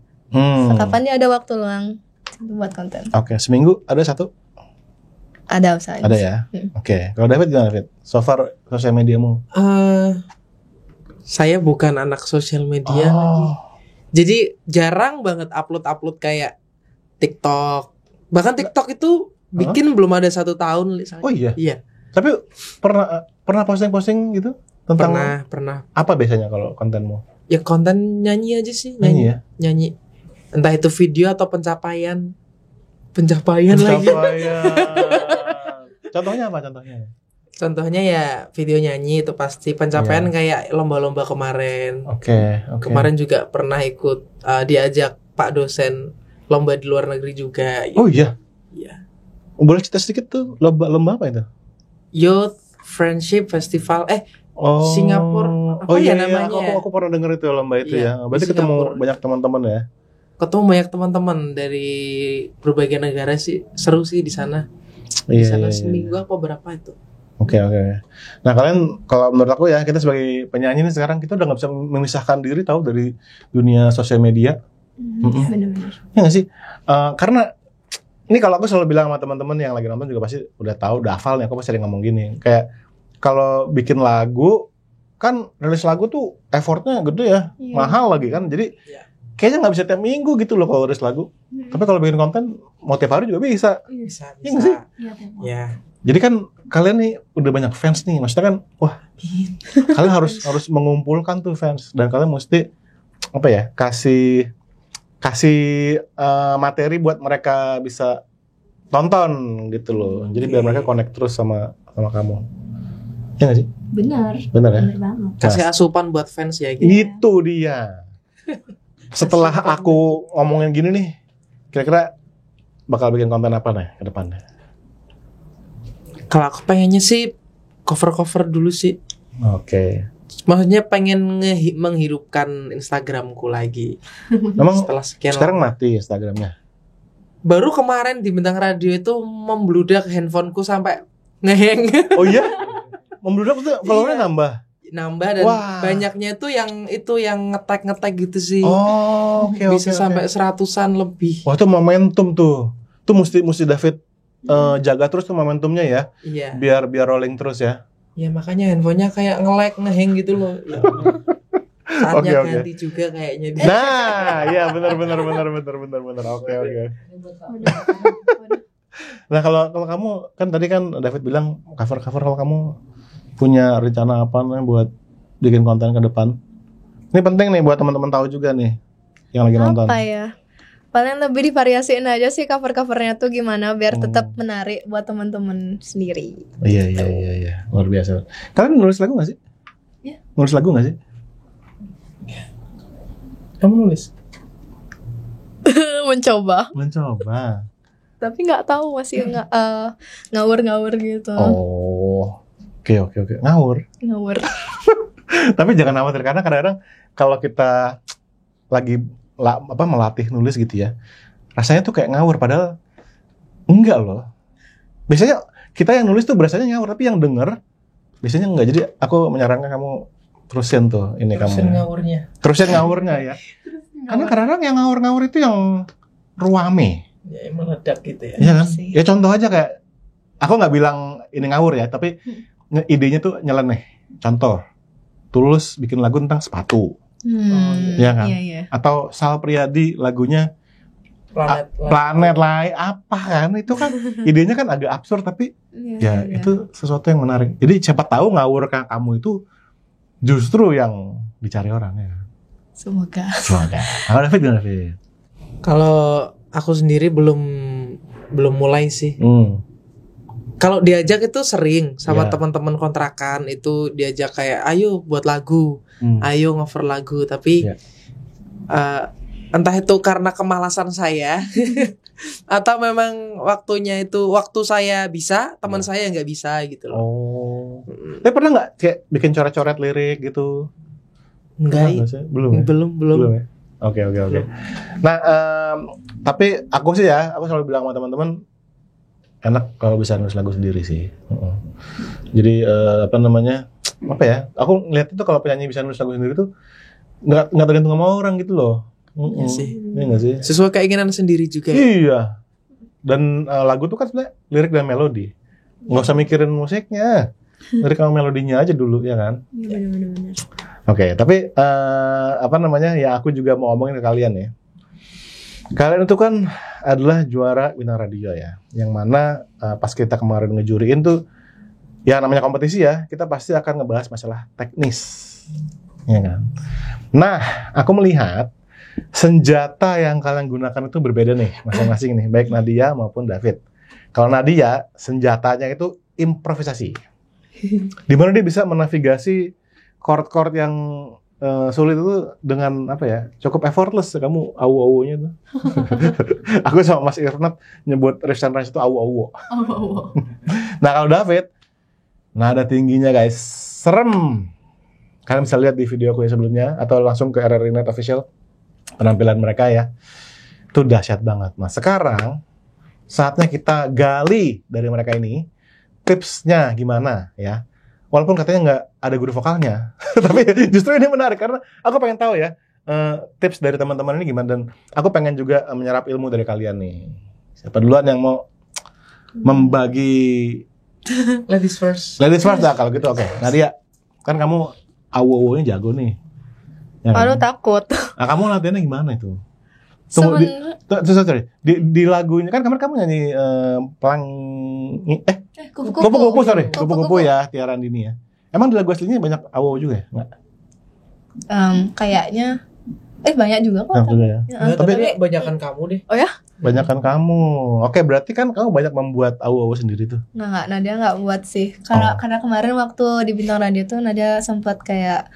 Kapan dia ada waktu luang buat konten? Oke, seminggu ada satu? Ada misalnya. Ada ya. Oke, kalau David gimana David? So far sosial mediamu? Saya bukan anak sosial media lagi. Jadi jarang banget upload kayak TikTok. Bahkan TikTok itu bikin belum ada 1 tahun. Oh iya? Iya. Tapi pernah posting gitu? Tentang Pernah. Apa biasanya kalau kontenmu? Ya konten nyanyi aja sih. Nyanyi ya? Nyanyi. Entah itu video atau pencapaian lagi. Contohnya apa contohnya? Contohnya ya video nyanyi itu pasti. Pencapaian kayak lomba-lomba kemarin. Oke. Kemarin juga pernah ikut diajak Pak dosen lomba di luar negeri juga. Oh iya? Iya. Boleh cerita sedikit tuh lomba apa itu? Youth Friendship Festival Singapura. Apa ya namanya? Aku pernah denger itu lomba itu ya. Berarti ketemu banyak teman-teman ya? Ketemu banyak teman-teman dari berbagai negara sih. Seru sih di sana. Di sana seminggu apa berapa itu? Oke. Nah kalian, kalau menurut aku ya, kita sebagai penyanyi nih sekarang kita udah nggak bisa memisahkan diri tahu dari dunia sosial media. Benar-benar. Ya nggak sih? Karena ini kalau aku selalu bilang sama teman-teman yang lagi nonton juga pasti udah tahu, udah hafal nih. Aku pasti sering ngomong gini. Kayak kalau bikin lagu kan rilis lagu tuh effortnya gede ya, mahal lagi kan. Jadi kayaknya nggak bisa tiap minggu gitu loh kalau rilis lagu. Tapi kalau bikin konten mau tiap hari juga bisa. Bisa. Iya nggak sih? Ya. Jadi kan kalian nih udah banyak fans nih, maksudnya kan, wah, kalian harus mengumpulkan tuh fans dan kalian mesti kasih materi buat mereka bisa tonton gitu loh. Jadi biar mereka connect terus sama kamu. Ya nggak sih? Benar ya? Benar banget. Kasih asupan buat fans ya gitu. Itu dia. Setelah aku ngomongin gini nih, kira-kira bakal bikin konten apa nih ke depannya? Kalau aku pengennya sih cover dulu sih. Oke. Maksudnya pengen menghidupkan Instagramku lagi. Memang setelah sekian sekarang mati Instagramnya. Baru kemarin di Bintang Radio itu membludak handphoneku sampai ngeheng. Oh iya? Membludak tuh followernya nambah dan banyaknya itu yang ngetek gitu sih. Oh, oke. Bisa sampai 100-an lebih. Wah, itu momentum tuh. Tuh mesti David jaga terus tuh momentumnya ya. Iya. Biar rolling terus ya. Ya makanya handphonenya kayak ngehang gitu loh. Ya. Saatnya ganti juga kayaknya. Nah, iya benar. Oke. Nah, kalau kamu kan tadi kan David bilang cover kalau kamu punya rencana apa nih buat bikin konten ke depan? Ini penting nih buat teman-teman tahu juga nih yang lagi nonton. Apa ya? Paling lebih divariasiin aja sih cover-covernya tuh gimana biar tetap menarik buat teman-teman sendiri. Iya. Luar biasa. Kalian nulis lagu nggak sih? Iya. Nulis lagu nggak sih? Kamu nulis? mencoba. Mencoba. Tapi nggak tahu masih ngawur-ngawur gitu. Oh. Oke. Ngawur. Tapi jangan khawatir karena kadang-kadang kalau kita lagi melatih nulis gitu ya, rasanya tuh kayak ngawur padahal enggak loh. Biasanya kita yang nulis tuh berasanya ngawur tapi yang denger biasanya enggak. Jadi aku menyarankan kamu terusin tuh ini Terusin kamu. Terusin ngawurnya ya. Karena kadang-kadang yang ngawur-ngawur itu yang ruame. Ya meledak gitu ya. Iya kan? Ya contoh aja kayak aku nggak bilang ini ngawur ya, tapi idenya tuh nyeleneh. Contoh, Tulus bikin lagu tentang sepatu. Iya kan? Iya. Atau Sal Priadi lagunya planet lain apa kan? Itu kan idenya kan agak absurd tapi ya itu sesuatu yang menarik. Jadi siapa tahu ngawur kamu itu justru yang dicari orang ya. Semoga. Kalau David. Kalau aku sendiri belum mulai sih. Kalau diajak itu sering sama teman-teman kontrakan itu diajak kayak ayo buat lagu, ayo ngover lagu. Tapi entah itu karena kemalasan saya atau memang waktunya itu waktu saya bisa, teman saya nggak bisa gitu loh. Oh. Tapi pernah nggak kayak bikin coret-coret lirik gitu? Enggak. Belum. Ya? Oke. Nah, tapi aku selalu bilang sama teman-teman enak kalau bisa nulis lagu sendiri sih. Jadi aku ngeliat itu kalau penyanyi bisa nulis lagu sendiri tuh nggak tergantung sama orang gitu loh. Iya sih. Iya nggak sih? Sesuai keinginan sendiri juga. Iya. Dan lagu tuh kan sebenarnya lirik dan melodi. Nggak usah mikirin musiknya. Lirik sama melodinya aja dulu ya kan. Iya benar. Oke, tapi ya aku juga mau ngomongin ke kalian ya. Kalian itu kan adalah juara Bintang Radio ya, yang mana pas kita kemarin ngejuriin tuh, ya namanya kompetisi ya, kita pasti akan ngebahas masalah teknis, ya kan. Nah, aku melihat senjata yang kalian gunakan itu berbeda nih, masing-masing nih, baik Nadia maupun David. Kalau Nadia, senjatanya itu improvisasi, dimana dia bisa menavigasi chord-chord yang sulit itu dengan cukup effortless. Kamu awu-awunya tuh. Aku sama Mas Irnat nyebut Rifsan Ranch itu awu-awu. Nah kalau David, nada tingginya guys, serem. Kalian bisa lihat di video aku yang sebelumnya atau langsung ke RRI Net Official penampilan mereka ya. Itu dahsyat banget. Nah sekarang saatnya kita gali dari mereka ini tipsnya gimana ya. Walaupun katanya nggak ada guru vokalnya, tapi justru ini menarik karena aku pengen tahu ya tips dari teman-teman ini gimana, dan aku pengen juga menyerap ilmu dari kalian nih. Siapa duluan yang mau membagi? Ladies first Lah kalau gitu oke. Nadia, kan kamu awu-awunya jago nih. Ya, Aduh takut. Nah kamu latihannya gimana itu? Di lagunya kan kemarin kamu nyanyi kupu-kupu ya Tiara Andini ya. Emang di lagu aslinya banyak awu juga ya? Nggak? Kayaknya banyak juga kok. Tapi banyakan kamu deh. Oh ya? Banyakan kamu. Oke, berarti kan kamu banyak membuat awu-awu sendiri tuh. Nggak, Nadia nggak buat sih. Karena kemarin waktu di Bintang Radio tuh Nadia sempat kayak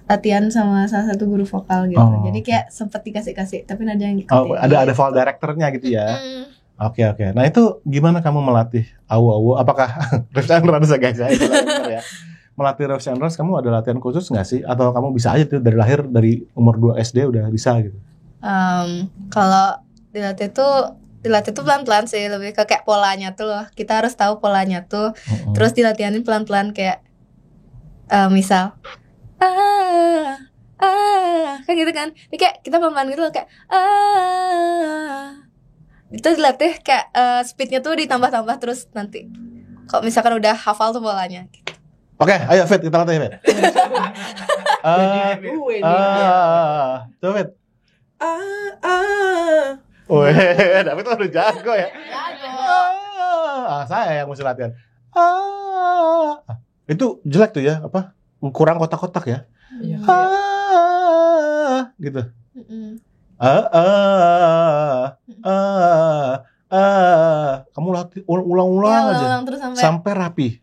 latihan sama salah satu guru vokal gitu. Jadi kayak sempat dikasih-kasih, tapi Nadia yang ikutin. Ada vocal directornya gitu ya. Oke. Nah itu gimana kamu melatih awu-awu? Apakah Rifsan Ranch ya? Melatih Rifsan Ranch, kamu ada latihan khusus nggak sih? Atau kamu bisa aja tuh dari umur 2 SD udah bisa gitu? Kalau dilatih tuh pelan-pelan sih, lebih ke kayak polanya tuh loh. Kita harus tahu polanya tuh. Terus dilatihanin pelan-pelan kayak misal kan gitu kan. Ini kayak kita pelan-pelan gitu loh kayak itu dilatih kayak speednya tuh ditambah-tambah terus nanti. Kalau misalkan udah hafal tuh polanya. Oke, ayo Fit, kita latih Fit. Coba Fit. David tuh udah jago ya. Saya yang mesti latihan. Itu jelek tuh ya, apa? Kurang kotak-kotak ya. Gitu. Kamu latih ulang-ulang aja. Terus sampai rapi.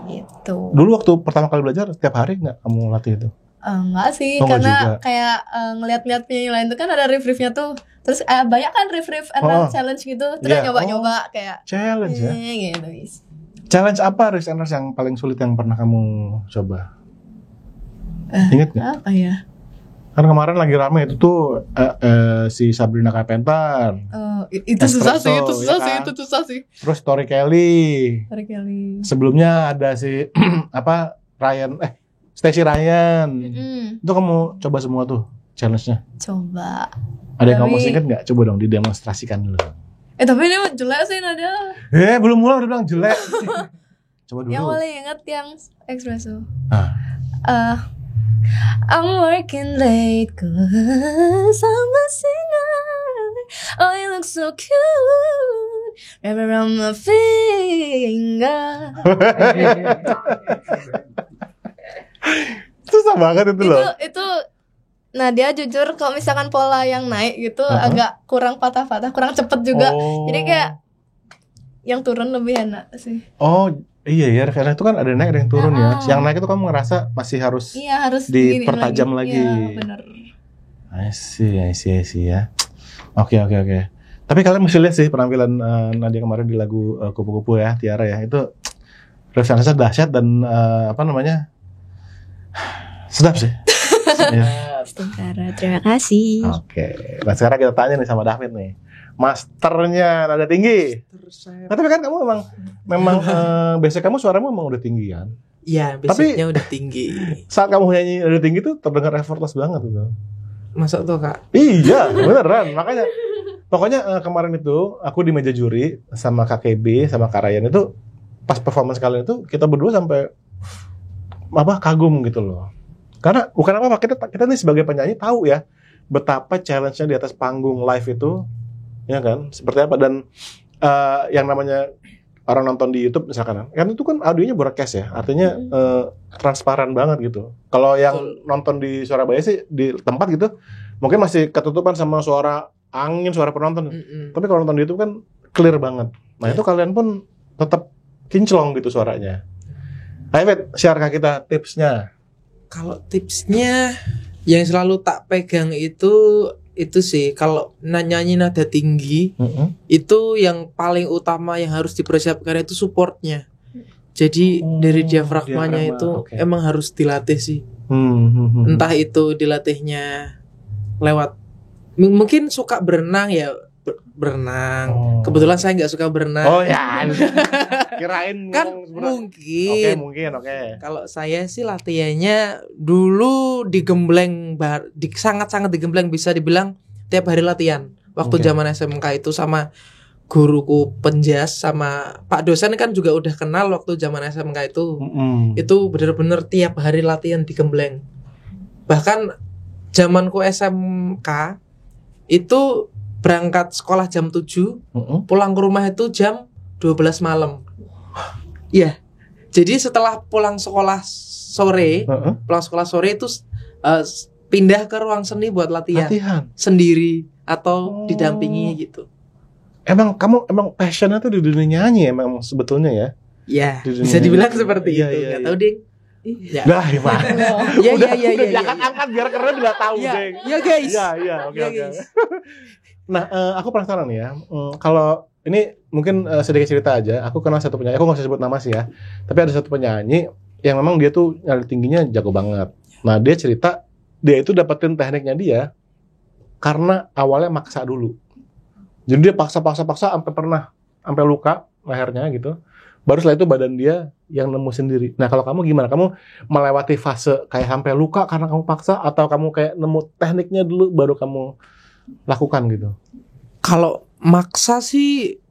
Gitu. Dulu waktu pertama kali belajar setiap hari nggak kamu latih itu? Enggak sih, Oh, enggak karena juga. kayak ngeliat-ngeliat penyanyi lain tuh kan ada riff-riffnya tuh. Terus banyak kan riff-riff and challenge gitu. Terus Iya. nyoba-nyoba kayak Challenge ya. gitu guys. Challenge apa Risk Enders yang paling sulit yang pernah kamu coba? Ingat nggak? Apa ya? Kan kemarin lagi rame itu tuh si Sabrina Carpenter, Itu susah Espresso, sih, itu susah ya sih, kan? itu susah sih. terus Tori Kelly. Sorry Kelly. Sebelumnya ada si apa Stacey Ryan. Itu kamu coba semua tuh challenge-nya. Coba. Ada yang kamu Tapi- masih inget nggak? Coba dong didemonstrasikan dulu. Tapi ini jelek sih Nadia. Belum mulai udah bilang jelek. Coba dulu. Yang paling inget yang Espresso. Ah. I'm working late 'cause I'm a singer. Oh, you look so cute. Wrap around my finger. Susah banget itu loh. Itu nah dia jujur kalau misalkan pola yang naik gitu agak kurang patah-patah, kurang cepet juga. Oh. Jadi kayak yang turun lebih enak sih. Oh iya ya, karena itu kan ada naik ada yang turun ya. Yang naik itu kamu ngerasa masih harus Iya harus dipertajam lagi. Iya bener. I see ya. Oke. Tapi kalian mesti lihat sih penampilan Nadia kemarin di lagu Kupu-Kupu ya, Tiara ya. Itu referensinya dahsyat dan sedap sih. Ya. Astagfirullah, terima kasih. Oke. Nah sekarang kita tanya nih sama David nih. Masternya nada tinggi. Nah, tapi kan kamu memang biasanya kamu suaramu memang udah tinggi kan? Iya, basicnya udah tinggi. Saat kamu nyanyi nada tinggi tuh terdengar effortless banget tuh. Masuk tuh Kak. Iya, beneran. Pokoknya kemarin itu aku di meja juri sama KKB sama Kak Ryan itu pas performance kalian itu kita berdua sampai kagum gitu loh. Karena bukan apa-apa, kita nih sebagai penyanyi tahu ya betapa challenge-nya di atas panggung live itu, ya kan? Seperti apa dan yang namanya orang nonton di YouTube misalkan, kan itu kan audionya broadcast ya, artinya transparan banget gitu. Kalau yang nonton di Surabaya sih di tempat gitu, mungkin masih ketutupan sama suara angin, suara penonton. Tapi kalau nonton di YouTube kan clear banget. Nah itu kalian pun tetap kinclong gitu suaranya. Ayo Bet, share ke kita tipsnya. Kalau tipsnya yang selalu tak pegang itu sih kalau nyanyi nada tinggi itu yang paling utama yang harus dipersiapkan itu supportnya. Jadi dari diafragmanya itu emang harus dilatih sih. Entah itu dilatihnya lewat mungkin suka berenang ya berenang. Kebetulan saya nggak suka berenang. Oh ya, kirain kan mungkin. Oke. Kalau saya sih latihannya dulu digembleng, sangat-sangat digembleng, bisa dibilang tiap hari latihan. Waktu zaman SMK itu sama guruku penjas sama Pak dosen kan juga udah kenal waktu zaman SMK itu. Itu benar-benar tiap hari latihan digembleng. Bahkan zamanku SMK itu berangkat sekolah jam 7, pulang ke rumah itu jam 12 malam. Iya. Jadi setelah pulang sekolah sore itu pindah ke ruang seni buat latihan. Sendiri atau didampingi gitu. Emang passionnya tuh di dunia nyanyi emang sebetulnya ya? Iya. Bisa dibilang seperti itu. Enggak tahu, Ding. Ya. Nah, gimana? Iya. Angkat biar keren enggak tahu, Ding. Iya, guys. Iya, oke. Nah, aku penasaran nih ya. Kalau ini mungkin sedikit cerita aja. Aku kenal satu penyanyi. Aku nggak usah sebut nama sih ya. Tapi ada satu penyanyi yang memang dia tuh nada tingginya jago banget. Nah, dia cerita dia itu dapetin tekniknya dia karena awalnya maksa dulu. Jadi dia paksa sampai luka lehernya gitu. Baru setelah itu badan dia yang nemu sendiri. Nah, kalau kamu gimana? Kamu melewati fase kayak sampai luka karena kamu paksa atau kamu kayak nemu tekniknya dulu baru kamu lakukan gitu? Kalau maksa sih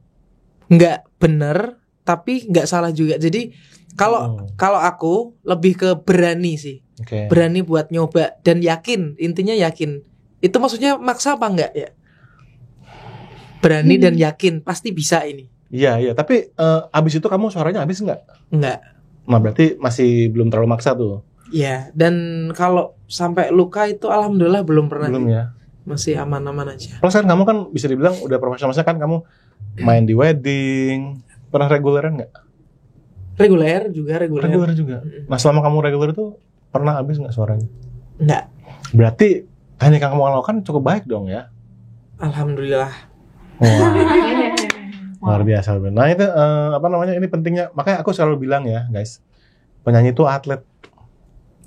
nggak bener, tapi nggak salah juga. Jadi kalau aku lebih ke berani sih, berani buat nyoba dan yakin, intinya yakin. Itu maksudnya maksa apa enggak ya? Berani dan yakin pasti bisa ini. Iya. Tapi abis itu kamu suaranya habis nggak? Nggak. Nah berarti masih belum terlalu maksa tuh. Iya. Dan kalau sampai luka itu alhamdulillah belum pernah. Belum ya. Masih aman-aman aja. Plus kan kamu kan bisa dibilang udah profesional, kan kamu main di wedding, pernah reguleran nggak? Reguler juga. Nah selama kamu reguler tuh pernah habis nggak suaranya? Enggak. Berarti teknik yang kamu lakukan cukup baik dong ya. Alhamdulillah. Wah. Luar biasa. Nah itu ini pentingnya. Makanya aku selalu bilang ya guys, penyanyi itu atlet.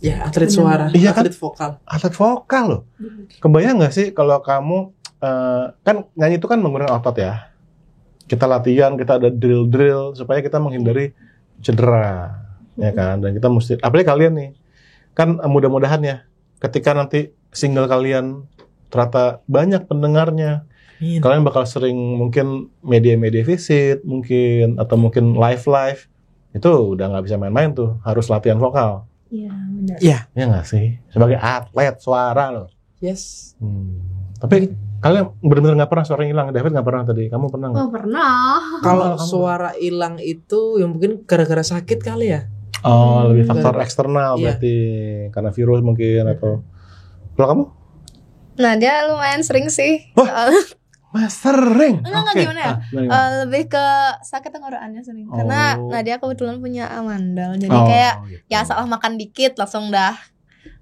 Ya, atlet suara, iya, atlet kan? vokal. Atlet vokal loh. Kebayang nggak sih kalau kamu kan nyanyi itu kan menggunakan otot ya. Kita latihan, kita ada drill supaya kita menghindari cedera, ya kan. Dan kita mesti, apalagi kalian nih, kan mudah-mudahan ya, ketika nanti single kalian ternyata banyak pendengarnya, kalian bakal sering mungkin media-media visit, mungkin atau mungkin live, itu udah nggak bisa main-main tuh, harus latihan vokal. Iya, benar. Iya. Ya nggak sih, sebagai atlet suara loh. Yes. Tapi kalian benar-benar nggak pernah suara hilang. David nggak pernah tadi. Kamu pernah nggak? Oh, pernah. Kalau suara hilang itu yang mungkin gara-gara sakit kali ya. Oh, lebih faktor eksternal Iya. berarti karena virus mungkin atau. Kalau kamu? Nah, dia lumayan sering sih. Wah. Mas sering. Enggak, gimana ya? Gimana? Lebih ke sakit tenggorokannya sering. Karena Oh. Nadia kebetulan punya amandel. Jadi Oh, kayak gitu. ya salah makan dikit langsung dah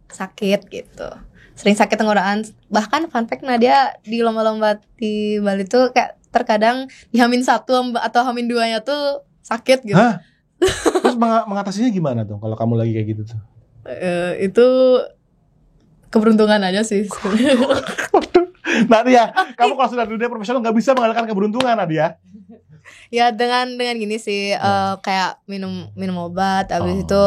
sakit gitu. Sering sakit tenggorokan. Bahkan fun fact, Nadia di lomba-lomba di Bali tuh kayak terkadang di H-1 atau H-2-nya tuh sakit gitu. Hah? Terus mengatasinya gimana tuh kalau kamu lagi kayak gitu tuh? Itu keberuntungan aja sih. Nadia, kamu kalau sudah dunia profesional nggak bisa mengandalkan keberuntungan, Nadia. Ya dengan gini sih, kayak minum obat, habis itu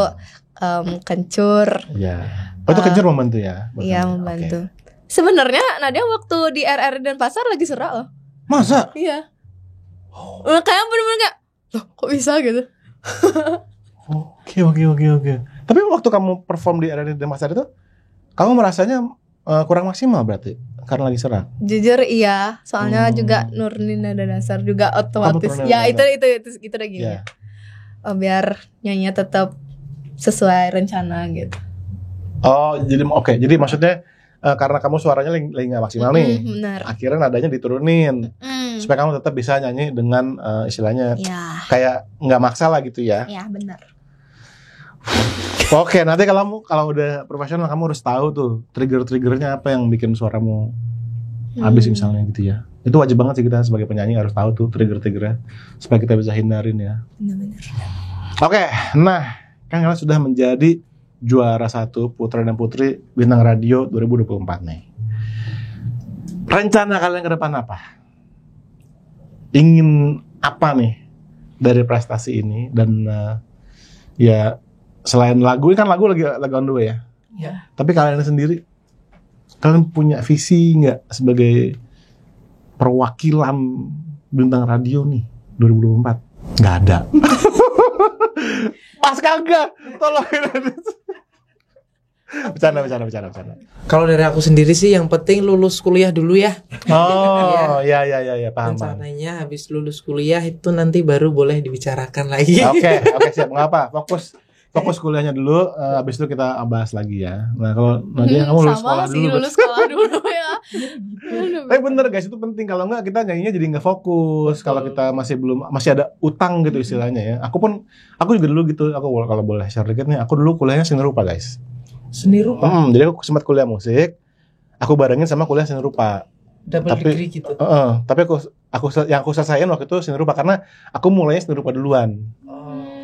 kencur. Iya. Oh, itu kencur membantu ya? Iya, membantu. Sebenarnya Nadia waktu di RRI Denpasar lagi serak loh. Masa? Iya. Kayak bener-bener kayak, loh kok bisa gitu. Oke. Tapi waktu kamu perform di RRI Denpasar itu, kamu merasanya kurang maksimal berarti? Karena lagi serak? Jujur iya, soalnya juga nurunin nada dasar juga otomatis. turunin Ya nada. itu udah gini ya. Biar nyanyinya tetap sesuai rencana gitu. Oh, jadi maksudnya karena kamu suaranya lagi nggak maksimal nih, Benar. akhirnya nadanya diturunin supaya kamu tetap bisa nyanyi dengan istilahnya Ya, kayak nggak maksa lah gitu ya. ya benar. Oke, nanti kalau udah profesional kamu harus tahu tuh trigger-triggernya apa yang bikin suaramu habis misalnya gitu ya. Itu wajib banget sih kita sebagai penyanyi harus tahu tuh trigger-triggernya supaya kita bisa hindarin ya. Benar-benar. Oke, nah kan kalian sudah menjadi juara 1 Putra dan Putri Bintang Radio 2024 nih. Rencana kalian ke depan apa? Ingin apa nih dari prestasi ini dan ya selain lagu, ini kan lagu lagi on the way ya. Ya. Tapi kalian sendiri, kalian punya visi nggak sebagai perwakilan Bintang Radio nih 2024? Nggak ada. Mas kagak, tolong. Bercanda. Kalau dari aku sendiri sih yang penting lulus kuliah dulu ya. Oh, ya, paham. Rencananya habis lulus kuliah itu nanti baru boleh dibicarakan lagi. Oke, siap. Ngapa? Fokus kuliahnya dulu, habis itu kita bahas lagi ya. Nah, kalau Nadia kamu lulus sekolah dulu. Lulus sekolah dulu ya. Tapi bener guys, itu penting. Kalau enggak kita nyanyinya jadi nggak fokus. Kalau kita masih ada utang gitu istilahnya ya. Aku juga dulu gitu. Aku kalau boleh share dikit nih, aku dulu kuliahnya seni rupa guys. Seni rupa. Jadi aku sempat kuliah musik. Aku barengin sama kuliah seni rupa. Double degree gitu. Tapi yang aku selesaiin waktu itu seni rupa karena aku mulainya seni rupa duluan.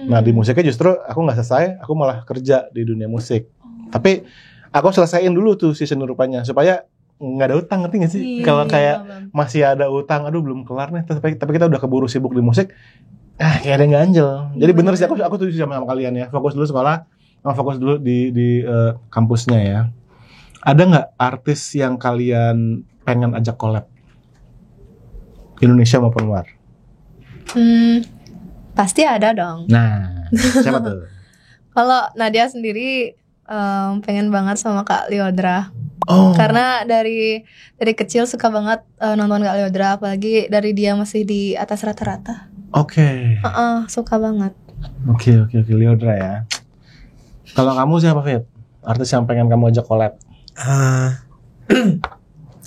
Nah di musiknya justru aku nggak selesai, aku malah kerja di dunia musik. Tapi aku selesaiin dulu tuh si seni rupanya supaya nggak ada utang, ngerti nggak sih? Kalau kayak masih ada utang, aduh belum kelar nih. Tapi kita udah keburu sibuk di musik, kayak ada yang ganjel. Jadi bener sih aku tuh sama kalian ya, fokus dulu sekolah, fokus dulu di kampusnya ya. Ada nggak artis yang kalian pengen ajak collab? Indonesia maupun luar? Pasti ada dong. Nah, siapa tuh? Kalau Nadia sendiri pengen banget sama Kak Lyodra. Oh. Karena dari kecil suka banget nonton Kak Lyodra, apalagi dari dia masih di atas rata-rata. Oke. Suka banget. Oke, Lyodra ya. Kalau kamu siapa, Fit? Artis yang pengen kamu ajak collab?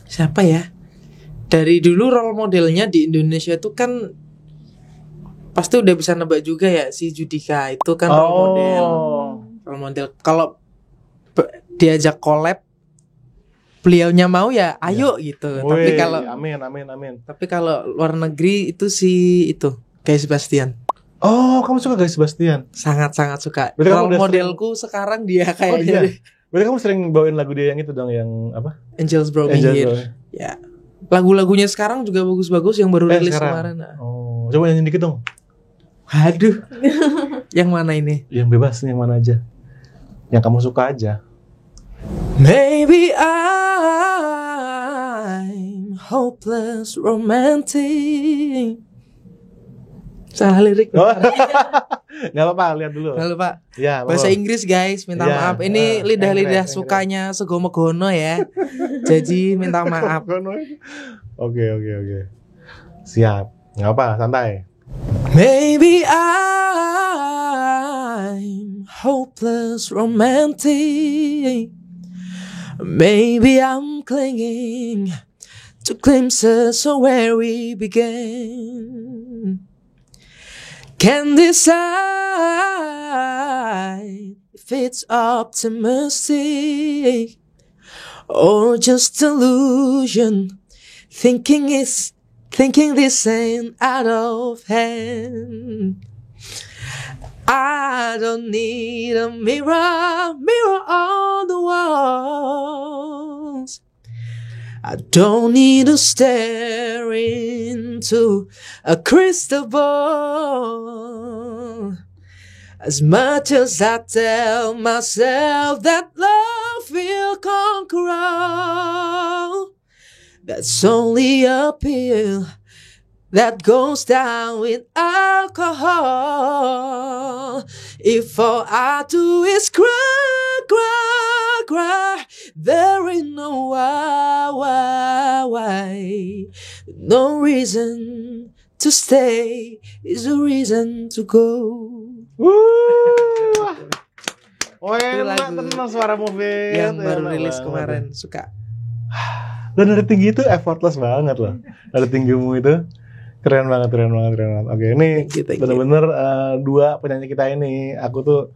Siapa ya? Dari dulu role modelnya di Indonesia itu kan pasti udah bisa nebak juga ya, si Judika itu kan role model. Kalau diajak collab beliaunya mau ya ayo gitu. Tapi Wih, kalau amin. Tapi kalau luar negeri itu sih itu Guy Sebastian. Oh, kamu suka Guy Sebastian? Sangat-sangat suka. Berarti kamu Role udah modelku sekarang dia Oh kayaknya. iya. Berarti kamu sering bawain lagu dia yang itu dong, yang apa? Angels Brought Me Angels Here. Brought Me. Ya. Lagu-lagunya sekarang juga bagus-bagus yang baru rilis sekarang. kemarin. Oh, coba nyanyi dikit dong. Aduh. Yang mana ini? Yang bebas, yang mana aja. Yang kamu suka aja. Maybe I'm hopeless romantic. Salah lirik. Oh. Gak apa-apa, lihat dulu. Lalu Pak, Ya, bahasa Inggris guys, minta Ya, maaf. Ini lidah-lidah Inggris. sukanya segono-gono ya. Jadi minta maaf. Oke. Siap. Gak apa, santai. Maybe I'm hopeless romantic. Maybe I'm clinging to glimpses of where we began. Can't decide if it's optimistic or just illusion. Thinking this ain't out of hand. I don't need a mirror on the walls. I don't need to stare into a crystal ball. As much as I tell myself that love will conquer all, that's only a pill that goes down with alcohol. If all I do is cry, there ain't no why. No reason to stay is a reason to go. Oh, enak, tenang suara movie Yang baru rilis kemarin, suka. Dan nada tinggi itu effortless banget loh. Nada tinggimu itu keren banget. Oke, ini Thank you. bener-bener dua penyanyi kita ini. Aku tuh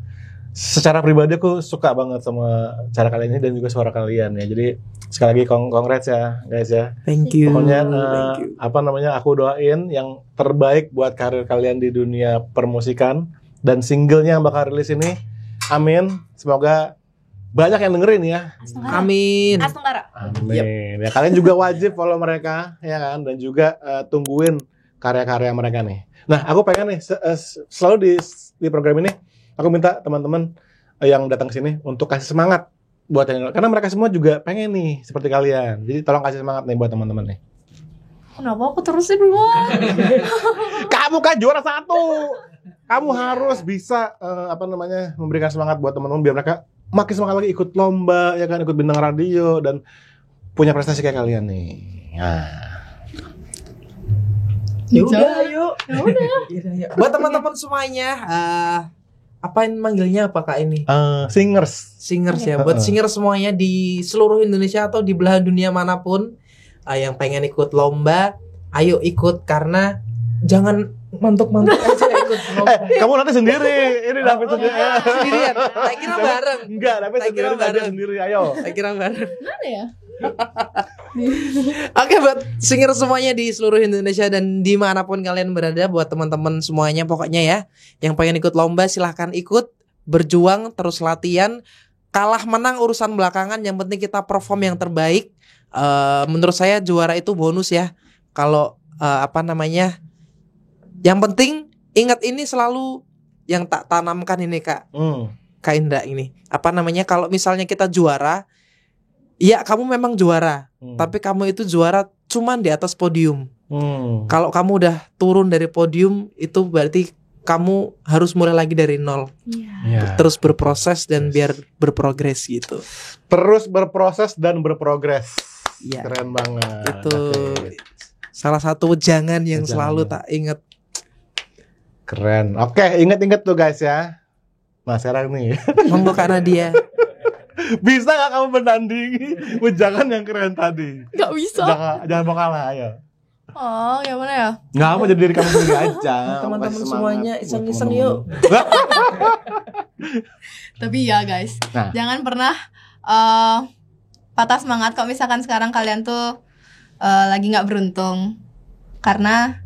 secara pribadi aku suka banget sama cara kalian ini dan juga suara kalian ya. Jadi sekali lagi congrats ya guys ya. Thank you. Pokoknya Thank you. aku doain yang terbaik buat karir kalian di dunia permusikan dan singlenya yang bakal rilis ini. Amin. Semoga banyak yang dengerin ya. Amin. Astungkara. Amin. Ya, kalian juga wajib follow mereka ya kan, dan juga tungguin karya-karya mereka nih. Nah, aku pengen nih selalu di program ini aku minta teman-teman yang datang ke sini untuk kasih semangat buat yang, karena mereka semua juga pengen nih seperti kalian. Jadi tolong kasih semangat nih buat teman-teman nih. Kenapa aku terusin duluan? Kamu kan juara 1. Kamu harus bisa memberikan semangat buat teman-teman biar mereka makin semangat lagi ikut lomba ya kan, ikut bintang radio dan punya prestasi kayak kalian nih. Nah. Yaudah. Yuk. Buat teman-teman semuanya, apa yang manggilnya apa Kak ini? Singers Singers ya. Buat singers semuanya di seluruh Indonesia atau di belahan dunia manapun yang pengen ikut lomba, ayo ikut, karena jangan mantuk-mantuk aja ikut lomba. Kamu nanti sendiri. Ini David sendiri. Sendirian. Saya kira bareng. Enggak, David Saya kira sendiri, ayo. Saya kira bareng. Mana ya? Oke, buat singer semuanya di seluruh Indonesia dan dimanapun kalian berada, buat teman-teman semuanya pokoknya ya, yang pengen ikut lomba silahkan ikut, berjuang, terus latihan, kalah menang urusan belakangan, yang penting kita perform yang terbaik. Menurut saya juara itu bonus ya. Kalau yang penting ingat ini selalu yang tak tanamkan ini Kak Indra ini. Kalau misalnya kita juara, ya kamu memang juara, tapi kamu itu juara cuman di atas podium. Kalau kamu udah turun dari podium, itu berarti kamu harus mulai lagi dari nol. Terus berproses dan biar berprogres gitu. Terus berproses dan berprogres. Ya. Keren banget. Itu salah satu jangan yang selalu tak inget. Keren. Oke, inget-inget tuh guys ya. Nah sekarang nih, Monggo Kak Nadia. bisa gak kamu menandingi ujangan yang keren tadi? Gak bisa. Jangan mau kalah, ayo. Oh, yang mana ya? Nggak apa, jadi diri kamu sendiri aja. Teman-teman Kasih semuanya semangat iseng-iseng buat yuk. Tapi ya guys, Nah. jangan pernah patah semangat kalau misalkan sekarang kalian tuh lagi nggak beruntung karena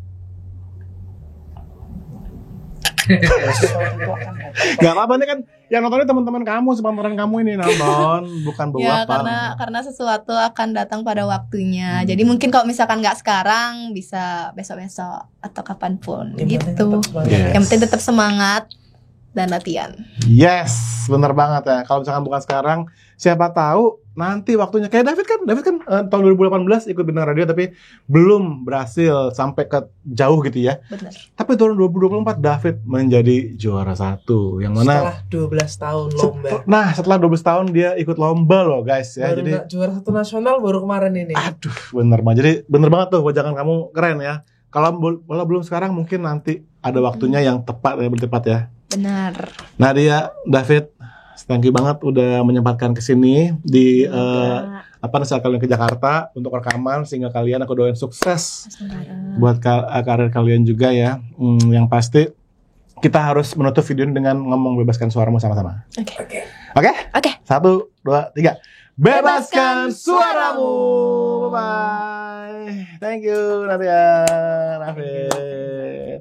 Gak apa-apa nih kan yang nontonnya teman-teman kamu, sepantaran kamu ini nonton, bukan ya bapak. karena sesuatu akan datang pada waktunya. Jadi mungkin kalau misalkan nggak sekarang bisa besok-besok atau kapanpun gitu. Yang penting tetap semangat dan latihan. Yes, benar banget ya. Kalau misalkan bukan sekarang, siapa tahu nanti waktunya. Kayak David kan tahun 2018 ikut Bintang Radio tapi belum berhasil sampai ke jauh gitu ya. Benar. Tapi tahun 2024 David menjadi juara 1 yang mana setelah 12 tahun lomba. Setelah 12 tahun dia ikut lomba loh guys ya. Baru Jadi juara 1 nasional baru kemarin ini. aduh, bener banget. Jadi bener banget tuh wajangan kamu keren ya. Kalau belum sekarang mungkin nanti ada waktunya yang tepat ya, bertepat ya. Benar. Nadia, David, thank you banget udah menyempatkan kesini di saat kalian ke Jakarta untuk rekaman, sehingga kalian aku doain sukses buat karir kalian juga ya. Yang pasti kita harus menutup video ini dengan ngomong bebaskan suaramu sama-sama. Oke. 1, 2, 3. Bebaskan suaramu. Bye bye. Thank you Nadia, David.